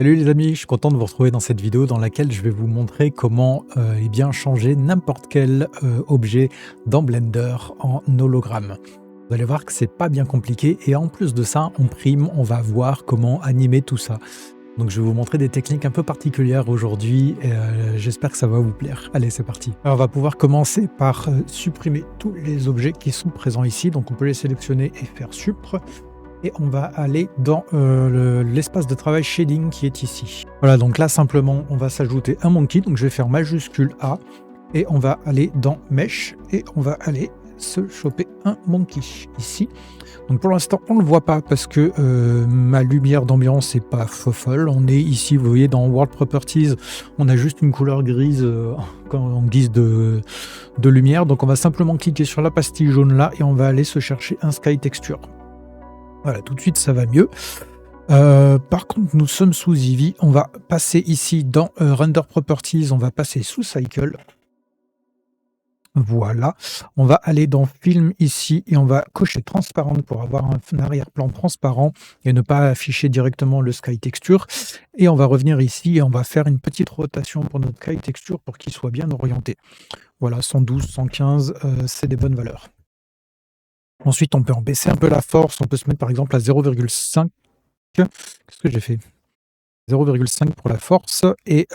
Salut les amis, je suis content de vous retrouver dans cette vidéo dans laquelle je vais vous montrer comment eh bien, changer n'importe quel objet dans Blender en hologramme. Vous allez voir que c'est pas bien compliqué et en plus de ça, en prime, on va voir comment animer tout ça. Donc je vais vous montrer des techniques un peu particulières aujourd'hui et j'espère que ça va vous plaire. Allez, c'est parti. Alors, on va pouvoir commencer par supprimer tous les objets qui sont présents ici. Donc on peut les sélectionner et faire supr. Et on va aller dans l'espace de travail shading qui est ici. Voilà, donc là simplement on va s'ajouter un monkey, donc je vais faire majuscule A et on va aller dans mesh et on va aller se choper un monkey ici. Donc pour l'instant on ne le voit pas parce que ma lumière d'ambiance n'est pas folle. On est ici, vous voyez, dans World Properties, on a juste une couleur grise en guise de lumière. Donc on va simplement cliquer sur la pastille jaune là et on va aller se chercher un sky texture. Voilà, tout de suite ça va mieux. Par contre, nous sommes sous Eevee. On va passer ici dans Render Properties, on va passer sous Cycle. Voilà. On va aller dans Film ici et on va cocher Transparent pour avoir un arrière-plan transparent et ne pas afficher directement le Sky Texture. Et on va revenir ici et on va faire une petite rotation pour notre Sky Texture pour qu'il soit bien orienté. Voilà, 112, 115, c'est des bonnes valeurs. Ensuite, on peut en baisser un peu la force. On peut se mettre par exemple à 0,5. Qu'est-ce que j'ai fait? 0,5 pour la force et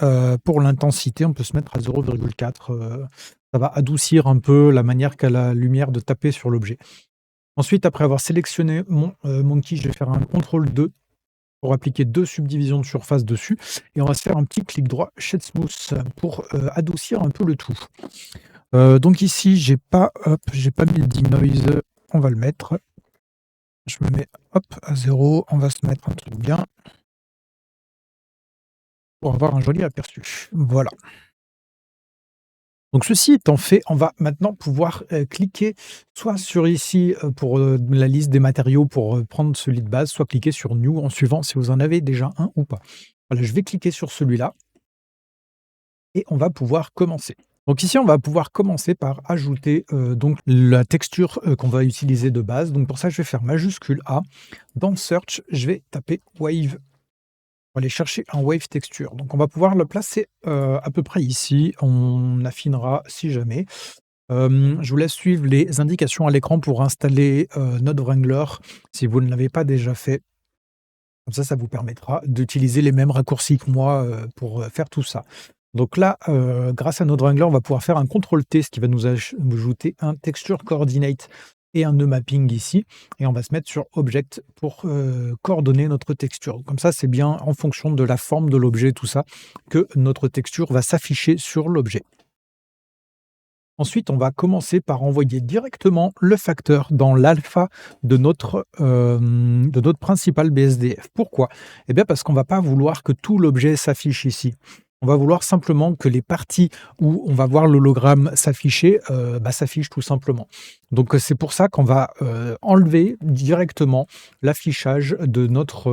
pour l'intensité, on peut se mettre à 0,4. Ça va adoucir un peu la manière qu'a la lumière de taper sur l'objet. Ensuite, après avoir sélectionné mon monkey, je vais faire un CTRL 2 pour appliquer 2 subdivisions de surface dessus et on va se faire un petit clic droit Shade Smooth pour adoucir un peu le tout. Donc ici, j'ai pas mis le denoise, on va le mettre. Je me mets hop à 0, on va se mettre un truc bien pour avoir un joli aperçu. Voilà. Donc ceci étant fait, on va maintenant pouvoir cliquer soit sur ici pour la liste des matériaux pour prendre celui de base, soit cliquer sur New en suivant si vous en avez déjà un ou pas. Voilà, je vais cliquer sur celui-là et on va pouvoir commencer. Donc ici, on va pouvoir commencer par ajouter donc la texture qu'on va utiliser de base. Donc pour ça, je vais faire majuscule A. Dans Search, je vais taper Wave. On va aller chercher un Wave Texture. Donc on va pouvoir le placer à peu près ici. On affinera si jamais. Je vous laisse suivre les indications à l'écran pour installer Node Wrangler si vous ne l'avez pas déjà fait. Comme ça vous permettra d'utiliser les mêmes raccourcis que moi pour faire tout ça. Donc là, grâce à Node Wrangler, on va pouvoir faire un CTRL-T, ce qui va nous ajouter un Texture Coordinate et un nœud mapping ici. Et on va se mettre sur Object pour coordonner notre texture. Comme ça, c'est bien en fonction de la forme de l'objet, tout ça, que notre texture va s'afficher sur l'objet. Ensuite, on va commencer par envoyer directement le facteur dans l'alpha de notre principal BSDF. Pourquoi? Eh bien parce qu'on ne va pas vouloir que tout l'objet s'affiche ici. On va vouloir simplement que les parties où on va voir l'hologramme s'afficher, s'affichent tout simplement. Donc c'est pour ça qu'on va enlever directement l'affichage de notre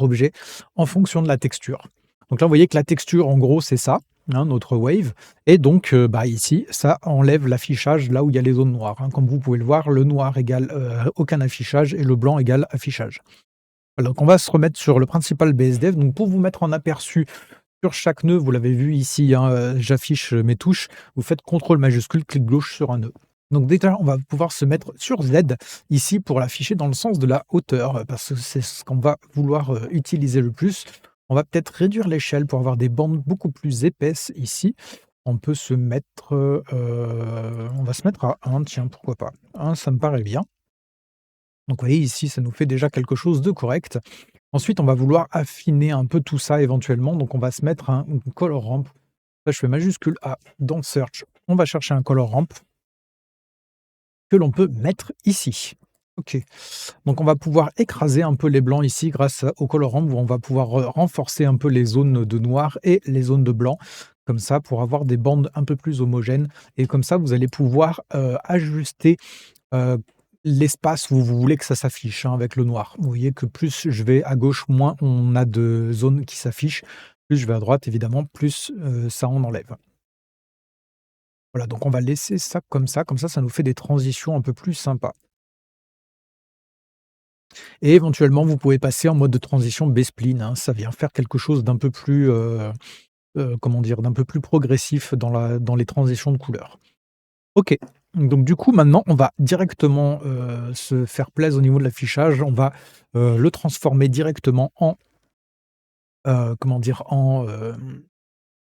objet en fonction de la texture. Donc là, vous voyez que la texture, en gros, c'est ça. Notre wave, et donc ici ça enlève l'affichage là où il y a les zones noires, hein. Comme vous pouvez le voir, le noir égale aucun affichage et le blanc égale affichage. Voilà, donc on va se remettre sur le principal BSDF. Donc pour vous mettre en aperçu sur chaque nœud, vous l'avez vu ici, hein, j'affiche mes touches, vous faites CTRL majuscule, clic gauche sur un nœud. Donc déjà, on va pouvoir se mettre sur Z ici pour l'afficher dans le sens de la hauteur, parce que c'est ce qu'on va vouloir utiliser le plus. On va peut-être réduire l'échelle pour avoir des bandes beaucoup plus épaisses ici. On peut se mettre, on va se mettre à 1, tiens, pourquoi pas. 1, ça me paraît bien. Donc vous voyez ici, ça nous fait déjà quelque chose de correct. Ensuite, on va vouloir affiner un peu tout ça éventuellement, donc on va se mettre un color ramp. Là, je fais majuscule A dans Search. On va chercher un color ramp que l'on peut mettre ici. OK. Donc on va pouvoir écraser un peu les blancs ici grâce au colorant où on va pouvoir renforcer un peu les zones de noir et les zones de blanc, comme ça pour avoir des bandes un peu plus homogènes et comme ça vous allez pouvoir ajuster l'espace où vous voulez que ça s'affiche, hein, avec le noir. Vous voyez que plus je vais à gauche, moins on a de zones qui s'affichent, plus je vais à droite évidemment, plus ça en enlève. Voilà, donc on va laisser ça, ça nous fait des transitions un peu plus sympas. Et éventuellement, vous pouvez passer en mode de transition B-spline, hein. Ça vient faire quelque chose d'un peu plus, comment dire? D'un peu plus progressif dans les transitions de couleurs. OK. Donc du coup, maintenant, on va directement, se faire plaisir au niveau de l'affichage. On va, le transformer directement en, comment dire?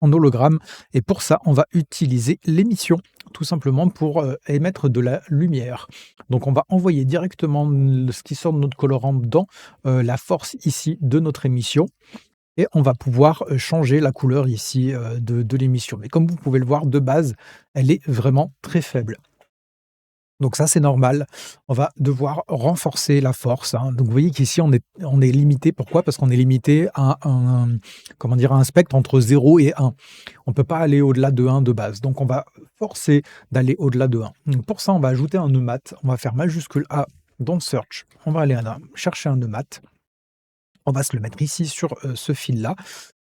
En hologramme et pour ça, on va utiliser l'émission, tout simplement pour, émettre de la lumière. Donc on va envoyer directement ce qui sort de notre colorant dans, la force ici de notre émission et on va pouvoir, changer la couleur ici, de l'émission. Mais comme vous pouvez le voir de base, elle est vraiment très faible. Donc ça, c'est normal. On va devoir renforcer la force, hein. Donc vous voyez qu'ici, on est limité. Pourquoi? Parce qu'on est limité à comment dire? À un spectre entre 0 et 1. On ne peut pas aller au-delà de 1 de base. Donc on va forcer d'aller au-delà de 1. Donc pour ça, on va ajouter un neumat. On va faire majuscule A dans Search. On va aller chercher un neumat. On va se le mettre ici sur, ce fil-là.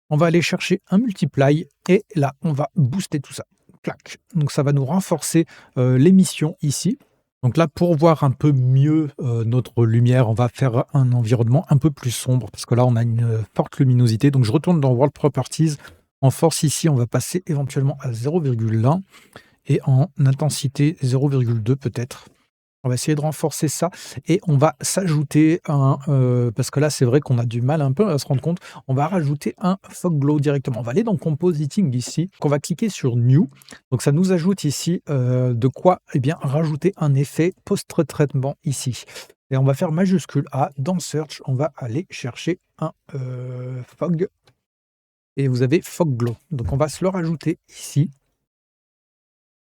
On va aller chercher un multiply et là, on va booster tout ça. Clac. Donc ça va nous renforcer, l'émission ici. Donc là, pour voir un peu mieux, notre lumière, on va faire un environnement un peu plus sombre parce que là, on a une, forte luminosité. Donc je retourne dans World Properties. En force ici, on va passer éventuellement à 0,1 et en intensité 0,2 peut-être. On va essayer de renforcer ça et on va s'ajouter un, parce que là, c'est vrai qu'on a du mal un peu à se rendre compte, on va rajouter un fog glow directement. On va aller dans compositing ici, on va cliquer sur new. Donc ça nous ajoute ici, de quoi, eh bien, rajouter un effet post-traitement ici et on va faire majuscule A dans search, on va aller chercher un, fog et vous avez fog glow. Donc on va se le rajouter ici.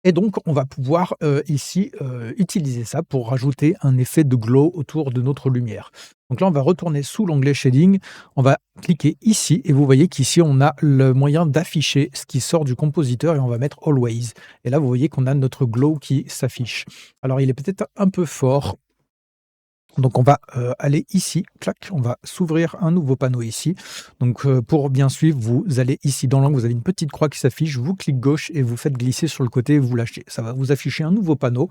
Et donc, on va pouvoir, ici, utiliser ça pour rajouter un effet de glow autour de notre lumière. Donc là, on va retourner sous l'onglet shading, on va cliquer ici et vous voyez qu'ici, on a le moyen d'afficher ce qui sort du compositeur et on va mettre always. Et là, vous voyez qu'on a notre glow qui s'affiche. Alors, il est peut-être un peu fort. Donc on va, aller ici, clac, on va s'ouvrir un nouveau panneau ici. Donc, pour bien suivre, vous allez ici dans l'angle, vous avez une petite croix qui s'affiche, vous cliquez gauche et vous faites glisser sur le côté et vous lâchez. Ça va vous afficher un nouveau panneau.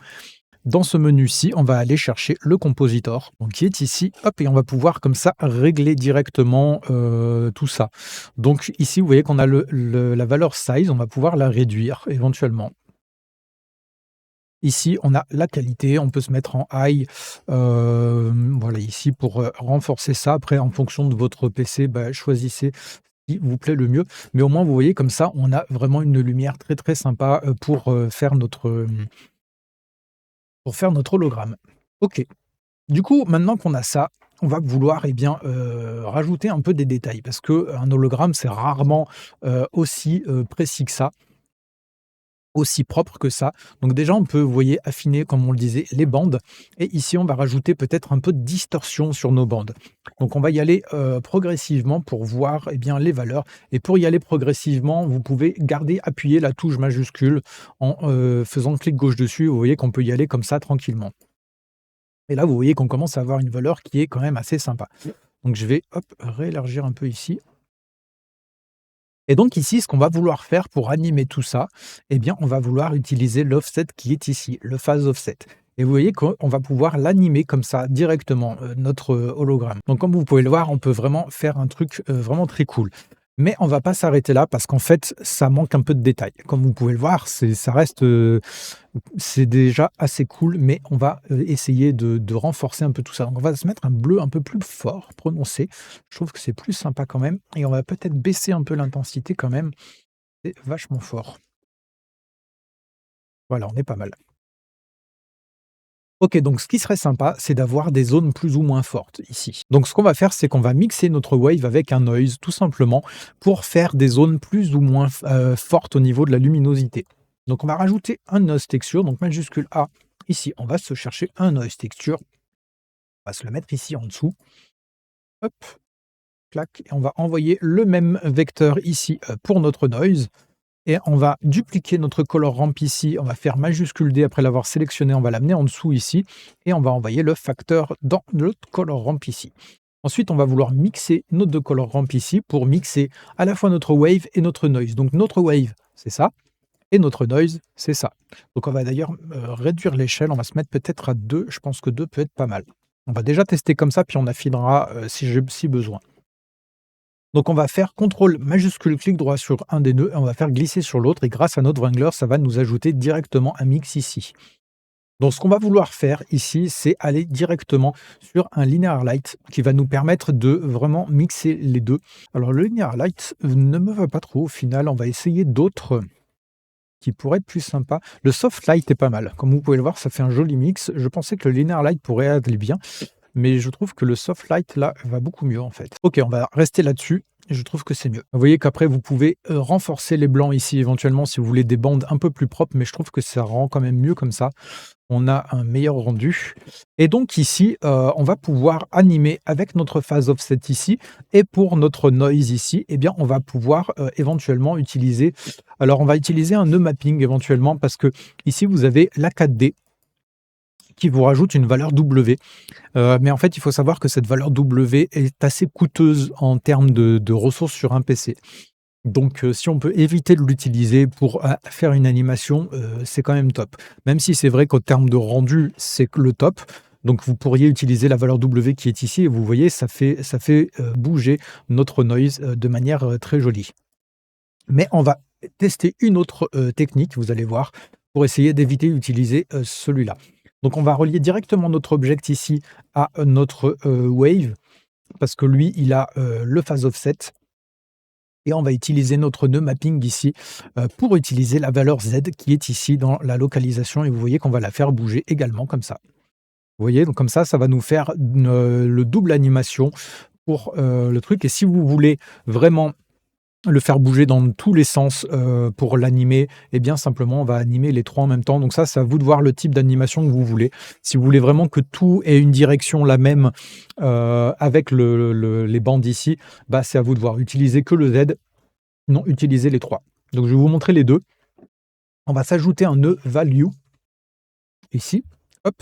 Dans ce menu-ci, on va aller chercher le compositor, donc qui est ici, hop et on va pouvoir comme ça régler directement, tout ça. Donc ici, vous voyez qu'on a la valeur size, on va pouvoir la réduire éventuellement. Ici, on a la qualité, on peut se mettre en high, voilà ici pour, renforcer ça. Après en fonction de votre PC, bah, choisissez ce qui vous plaît le mieux. Mais au moins vous voyez comme ça, on a vraiment une lumière très, très sympa, pour faire notre hologramme. OK. Du coup, maintenant qu'on a ça, on va vouloir, eh bien, rajouter un peu des détails parce qu'un hologramme, c'est rarement, aussi, précis que ça. Aussi propre que ça. Donc déjà, on peut, vous voyez, affiner, comme on le disait, les bandes. Et ici, on va rajouter peut-être un peu de distorsion sur nos bandes. Donc on va y aller progressivement pour voir eh bien, les valeurs. Et pour y aller progressivement, vous pouvez garder, appuyer la touche majuscule en faisant clic gauche dessus. Vous voyez qu'on peut y aller comme ça tranquillement. Et là, vous voyez qu'on commence à avoir une valeur qui est quand même assez sympa. Donc je vais hop, réélargir un peu ici. Et donc ici, ce qu'on va vouloir faire pour animer tout ça, eh bien, on va vouloir utiliser l'offset qui est ici, le phase offset. Et vous voyez qu'on va pouvoir l'animer comme ça directement, notre, hologramme. Donc comme vous pouvez le voir, on peut vraiment faire un truc, vraiment très cool. Mais on va pas s'arrêter là parce qu'en fait, ça manque un peu de détails. Comme vous pouvez le voir, ça reste, c'est déjà assez cool, mais on va, essayer de renforcer un peu tout ça. Donc on va se mettre un bleu un peu plus fort, prononcé. Je trouve que c'est plus sympa quand même et on va peut-être baisser un peu l'intensité quand même. C'est vachement fort. Voilà, on est pas mal. OK, donc ce qui serait sympa, c'est d'avoir des zones plus ou moins fortes ici. Donc ce qu'on va faire, c'est qu'on va mixer notre wave avec un noise, tout simplement, pour faire des zones plus ou moins fortes au niveau de la luminosité. Donc on va rajouter un noise texture, donc majuscule A. Ici, on va se chercher un noise texture. On va se le mettre ici en dessous. Hop, clac, et on va envoyer le même vecteur ici pour notre noise. Et on va dupliquer notre color ramp ici, on va faire majuscule D après l'avoir sélectionné, on va l'amener en dessous ici, et on va envoyer le facteur dans l'autre color ramp ici. Ensuite, on va vouloir mixer nos deux color ramp ici pour mixer à la fois notre wave et notre noise. Donc notre wave, c'est ça, et notre noise, c'est ça. Donc on va d'ailleurs réduire l'échelle, on va se mettre peut-être à 2, je pense que 2 peut être pas mal. On va déjà tester comme ça, puis on affinera, si besoin. Donc on va faire contrôle majuscule clic droit sur un des nœuds et on va faire glisser sur l'autre et grâce à notre Wrangler, ça va nous ajouter directement un mix ici. Donc ce qu'on va vouloir faire ici, c'est aller directement sur un linear light qui va nous permettre de vraiment mixer les 2. Alors le linear light ne me va pas trop au final, on va essayer d'autres qui pourraient être plus sympas. Le soft light est pas mal. Comme vous pouvez le voir, ça fait un joli mix. Je pensais que le linear light pourrait aller bien, mais je trouve que le soft light là va beaucoup mieux en fait. OK, on va rester là-dessus et je trouve que c'est mieux. Vous voyez qu'après vous pouvez, renforcer les blancs ici éventuellement si vous voulez des bandes un peu plus propres, mais je trouve que ça rend quand même mieux comme ça. On a un meilleur rendu et donc ici, on va pouvoir animer avec notre phase offset ici et pour notre noise ici, eh bien on va pouvoir, éventuellement utiliser alors on va utiliser un nœud mapping éventuellement parce que ici vous avez la 4D qui vous rajoute une valeur W. Mais en fait, il faut savoir que cette valeur W est assez coûteuse en termes de ressources sur un PC. Donc, si on peut éviter de l'utiliser pour, faire une animation, c'est quand même top. Même si c'est vrai qu'au terme de rendu, c'est que le top. Donc vous pourriez utiliser la valeur W qui est ici et vous voyez, ça fait, bouger notre noise, de manière, très jolie. Mais on va tester une autre, technique, vous allez voir, pour essayer d'éviter d'utiliser, celui-là. Donc on va relier directement notre object ici à notre, wave parce que lui, il a, le phase offset et on va utiliser notre nœud mapping ici, pour utiliser la valeur Z qui est ici dans la localisation et vous voyez qu'on va la faire bouger également comme ça. Vous voyez? Donc comme ça va nous faire le double animation pour, le truc et si vous voulez vraiment le faire bouger dans tous les sens, pour l'animer et bien simplement on va animer les 3 en même temps. Donc ça, c'est à vous de voir le type d'animation que vous voulez. Si vous voulez vraiment que tout ait une direction la même, avec les bandes ici, bah, c'est à vous de voir. Utilisez que le Z, non, utilisez les 3. Donc je vais vous montrer les 2. On va s'ajouter un nœud value ici, hop,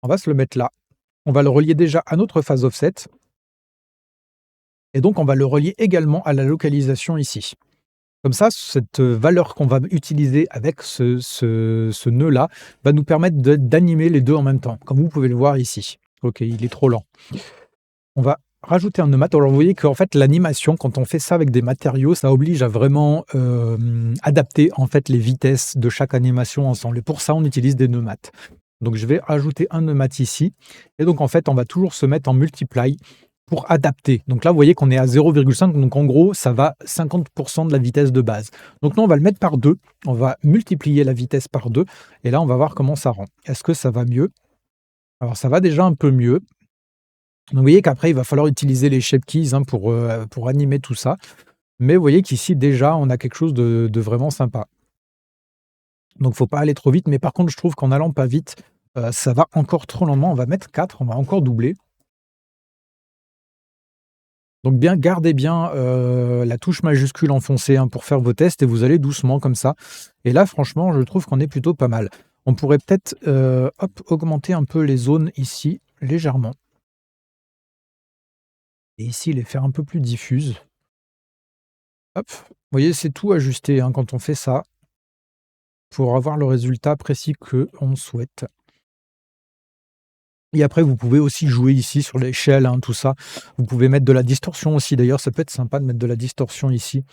on va se le mettre là. On va le relier déjà à notre phase offset et donc on va le relier également à la localisation ici. Comme ça, cette valeur qu'on va utiliser avec ce nœud-là va nous permettre d'animer les 2 en même temps, comme vous pouvez le voir ici. OK, il est trop lent. On va rajouter un nœud mat. Alors vous voyez qu'en fait l'animation, quand on fait ça avec des matériaux, ça oblige à vraiment, adapter en fait les vitesses de chaque animation ensemble et pour ça on utilise des nœuds mat. Donc je vais rajouter un nœud mat ici et donc en fait on va toujours se mettre en multiply pour adapter. Donc là vous voyez qu'on est à 0,5 donc en gros ça va 50 de la vitesse de base. Donc nous on va le mettre par 2, on va multiplier la vitesse par 2 et là on va voir comment ça rend. Est-ce que ça va mieux? Alors ça va déjà un peu mieux. Donc vous voyez qu'après il va falloir utiliser les shape keys, hein, pour animer tout ça. Mais vous voyez qu'ici déjà on a quelque chose de vraiment sympa. Donc faut pas aller trop vite, mais par contre je trouve qu'en allant pas vite, ça va encore trop lentement. On va mettre 4, on va encore doubler. Donc bien gardez bien, la touche majuscule enfoncée, hein, pour faire vos tests et vous allez doucement comme ça. Et là franchement je trouve qu'on est plutôt pas mal. On pourrait peut-être, hop, augmenter un peu les zones ici, légèrement. Et ici les faire un peu plus diffuses. Hop, vous voyez c'est tout ajusté, hein, quand on fait ça, pour avoir le résultat précis qu'on souhaite. Et après, vous pouvez aussi jouer ici sur l'échelle, hein, tout ça. Vous pouvez mettre de la distorsion aussi. D'ailleurs, ça peut être sympa de mettre de la distorsion ici.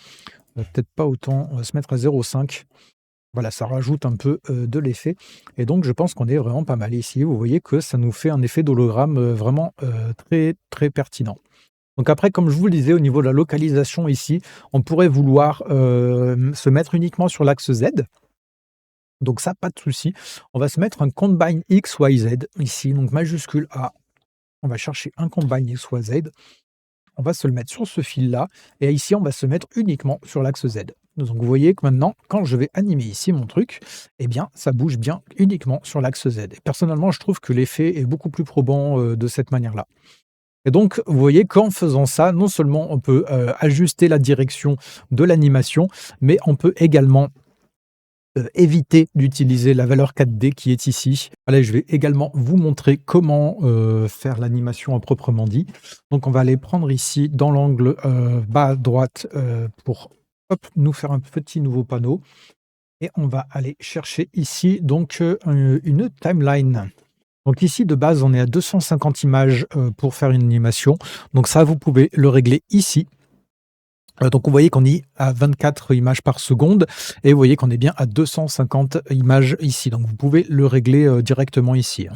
Peut-être pas autant. On va se mettre à 0,5. Voilà, ça rajoute un peu de l'effet. Et donc, je pense qu'on est vraiment pas mal ici. Vous voyez que ça nous fait un effet d'hologramme vraiment très, très pertinent. Donc après, comme je vous le disais, au niveau de la localisation ici, on pourrait vouloir se mettre uniquement sur l'axe Z. Donc ça, pas de souci. On va se mettre un combine X, Y, Z ici, donc majuscule A. On va chercher un combine X, Y, Z. On va se le mettre sur ce fil-là. Et ici, on va se mettre uniquement sur l'axe Z. Donc vous voyez que maintenant, quand je vais animer ici mon truc, eh bien, ça bouge bien uniquement sur l'axe Z. Et personnellement, je trouve que l'effet est beaucoup plus probant de cette manière-là. Et donc, vous voyez qu'en faisant ça, non seulement on peut ajuster la direction de l'animation, mais on peut également éviter d'utiliser la valeur 4D qui est ici. Allez, je vais également vous montrer comment faire l'animation à proprement dit. Donc on va aller prendre ici dans l'angle bas à droite pour hop, nous faire un petit nouveau panneau. Et on va aller chercher ici donc une timeline. Donc ici, de base, on est à 250 images pour faire une animation. Donc ça, vous pouvez le régler ici. Donc vous voyez qu'on est à 24 images par seconde et vous voyez qu'on est bien à 250 images ici. Donc vous pouvez le régler directement ici, hein.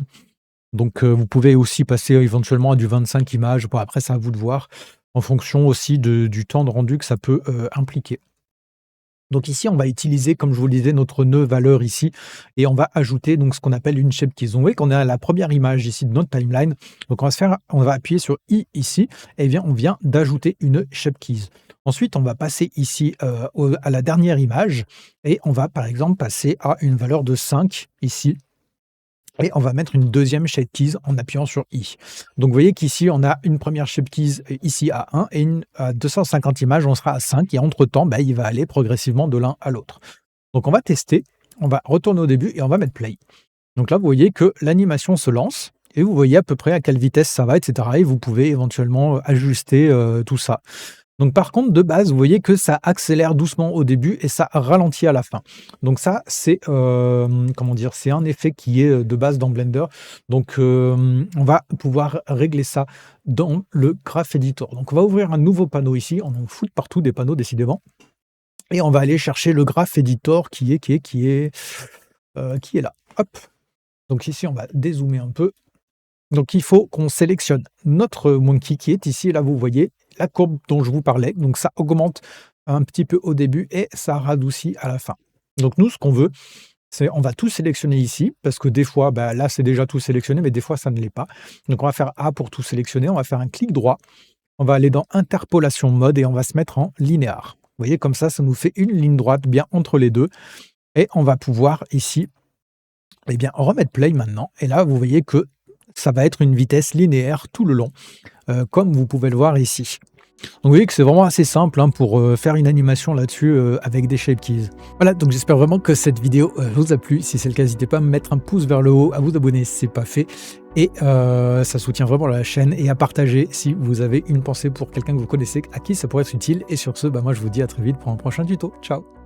Donc vous pouvez aussi passer éventuellement à du 25 images. Bon, après, c'est à vous de voir en fonction aussi du temps de rendu que ça peut impliquer. Donc ici, on va utiliser, comme je vous le disais, notre nœud valeur ici et on va ajouter donc ce qu'on appelle une shape keys. Donc vous voyez qu'on est à la première image ici de notre timeline. Donc on va appuyer sur I ici et bien on vient d'ajouter une shape keys. Ensuite, on va passer ici à la dernière image et on va par exemple passer à une valeur de 5 ici. Et on va mettre une deuxième shape keys en appuyant sur I. Donc vous voyez qu'ici, on a une première shape keys ici à 1 et une à 250 images, on sera à 5. Et entre-temps, bah, il va aller progressivement de l'un à l'autre. Donc on va tester, on va retourner au début et on va mettre play. Donc là, vous voyez que l'animation se lance et vous voyez à peu près à quelle vitesse ça va, etc. Et vous pouvez éventuellement ajuster tout ça. Donc par contre, de base, vous voyez que ça accélère doucement au début et ça ralentit à la fin. Donc ça, c'est comment dire, c'est un effet qui est de base dans Blender. Donc on va pouvoir régler ça dans le Graph Editor. Donc on va ouvrir un nouveau panneau ici. On en fout partout des panneaux décidément. Et on va aller chercher le Graph Editor qui est là. Hop. Donc ici, on va dézoomer un peu. Donc il faut qu'on sélectionne notre monkey qui est ici. Là, vous voyez la courbe dont je vous parlais. Donc ça augmente un petit peu au début et ça radoucit à la fin. Donc nous, ce qu'on veut, c'est on va tout sélectionner ici parce que des fois, bah, là, c'est déjà tout sélectionné, mais des fois, ça ne l'est pas. Donc on va faire A pour tout sélectionner. On va faire un clic droit. On va aller dans interpolation mode et on va se mettre en linéaire. Vous voyez, comme ça nous fait une ligne droite bien entre les deux. Et on va pouvoir ici, eh bien, remettre play maintenant. Et là, vous voyez que ça va être une vitesse linéaire tout le long, comme vous pouvez le voir ici. Donc vous voyez que c'est vraiment assez simple hein, pour faire une animation là-dessus avec des shape keys. Voilà, donc j'espère vraiment que cette vidéo vous a plu. Si c'est le cas, n'hésitez pas à me mettre un pouce vers le haut, à vous abonner si ce n'est pas fait. Et ça soutient vraiment la chaîne. Et à partager si vous avez une pensée pour quelqu'un que vous connaissez, à qui ça pourrait être utile. Et sur ce, bah, moi je vous dis à très vite pour un prochain tuto. Ciao!